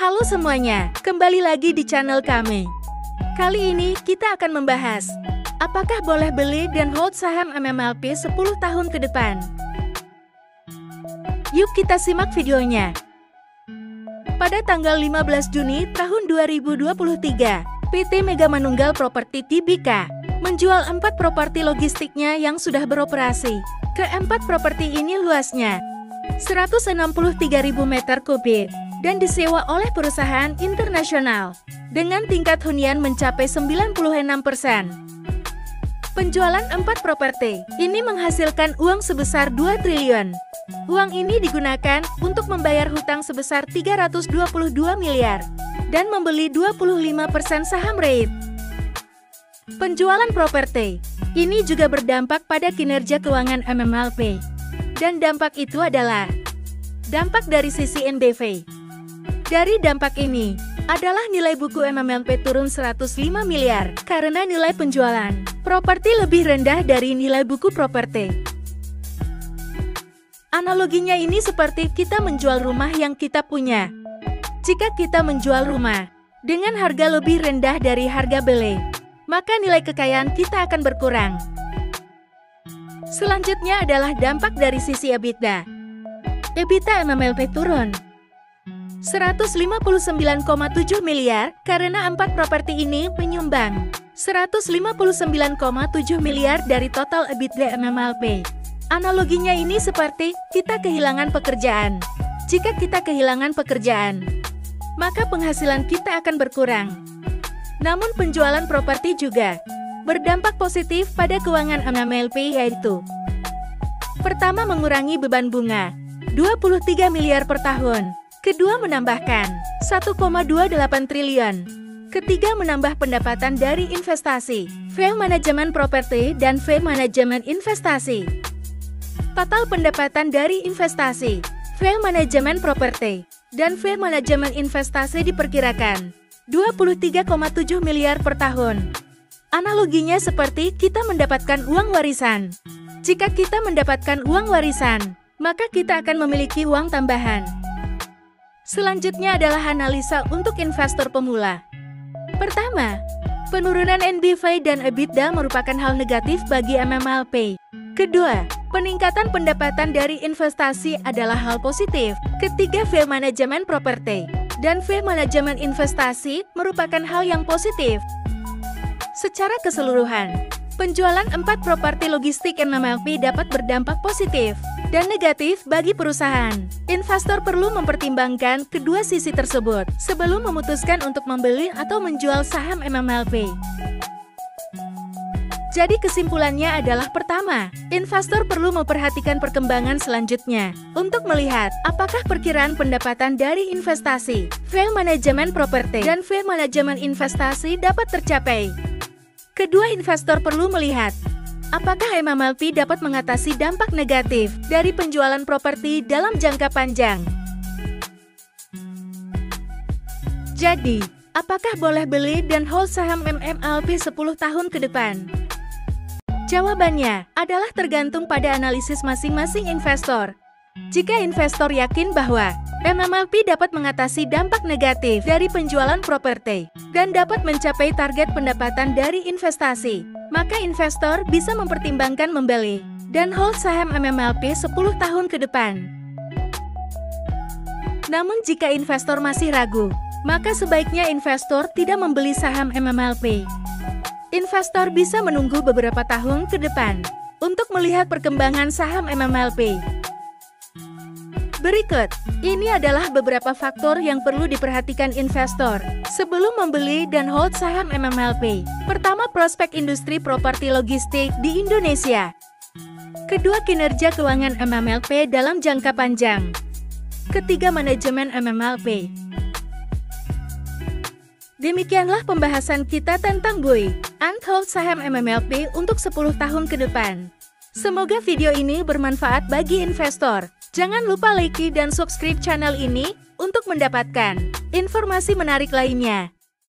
Halo semuanya, kembali lagi di channel kami. Kali ini kita akan membahas, apakah boleh beli dan hold saham MMLP 10 tahun ke depan? Yuk kita simak videonya. Pada tanggal 15 Juni tahun 2023, PT Mega Manunggal Properti Tbk menjual 4 properti logistiknya yang sudah beroperasi. Keempat properti ini luasnya 163.000 meter kubik dan disewa oleh perusahaan internasional dengan tingkat hunian mencapai 96%. Penjualan 4 properti ini menghasilkan uang sebesar 2 triliun. Uang ini digunakan untuk membayar hutang sebesar 322 miliar dan membeli 25% saham REIT. Penjualan properti ini juga berdampak pada kinerja keuangan MMLP. Dan dampak itu adalah dampak dari sisi NBV. Dari dampak ini adalah nilai buku MMLP turun 105 miliar karena nilai penjualan properti lebih rendah dari nilai buku properti. Analoginya ini seperti kita menjual rumah yang kita punya. Jika kita menjual rumah dengan harga lebih rendah dari harga beli, maka nilai kekayaan kita akan berkurang. Selanjutnya adalah dampak dari sisi EBITDA. EBITDA MMLP turun 159,7 miliar karena 4 properti ini menyumbang 159,7 miliar dari total EBITDA MMLP. Analoginya ini seperti kita kehilangan pekerjaan. Jika kita kehilangan pekerjaan, maka penghasilan kita akan berkurang. Namun penjualan properti juga berdampak positif pada keuangan MMLP, yaitu pertama, mengurangi beban bunga 23 miliar per tahun. Kedua, menambahkan 1,28 triliun. Ketiga, menambah pendapatan dari investasi, fee manajemen properti dan fee manajemen investasi. Total pendapatan dari investasi, fee manajemen properti dan fee manajemen investasi diperkirakan 23,7 miliar per tahun. Analoginya seperti kita mendapatkan uang warisan. Jika kita mendapatkan uang warisan, maka kita akan memiliki uang tambahan. Selanjutnya adalah analisa untuk investor pemula. Pertama, penurunan NBV dan EBITDA merupakan hal negatif bagi MMLP. Kedua, peningkatan pendapatan dari investasi adalah hal positif. Ketiga, fee manajemen properti dan fee manajemen investasi merupakan hal yang positif. Secara keseluruhan, penjualan 4 properti logistik MMLP dapat berdampak positif dan negatif bagi perusahaan. Investor perlu mempertimbangkan kedua sisi tersebut sebelum memutuskan untuk membeli atau menjual saham MMLP. Jadi kesimpulannya adalah pertama, investor perlu memperhatikan perkembangan selanjutnya untuk melihat apakah perkiraan pendapatan dari investasi, fee manajemen properti, dan fee manajemen investasi dapat tercapai. Kedua, investor perlu melihat apakah MMLP dapat mengatasi dampak negatif dari penjualan properti dalam jangka panjang. Jadi, apakah boleh beli dan hold saham MMLP 10 tahun ke depan? Jawabannya adalah tergantung pada analisis masing-masing investor. Jika investor yakin bahwa MMLP dapat mengatasi dampak negatif dari penjualan properti dan dapat mencapai target pendapatan dari investasi, maka investor bisa mempertimbangkan membeli dan hold saham MMLP 10 tahun ke depan. Namun jika investor masih ragu, maka sebaiknya investor tidak membeli saham MMLP. Investor bisa menunggu beberapa tahun ke depan untuk melihat perkembangan saham MMLP. Berikut, ini adalah beberapa faktor yang perlu diperhatikan investor sebelum membeli dan hold saham MMLP. Pertama, prospek industri properti logistik di Indonesia. Kedua, kinerja keuangan MMLP dalam jangka panjang. Ketiga, manajemen MMLP. Demikianlah pembahasan kita tentang buy and hold saham MMLP untuk 10 tahun ke depan. Semoga video ini bermanfaat bagi investor. Jangan lupa like dan subscribe channel ini untuk mendapatkan informasi menarik lainnya.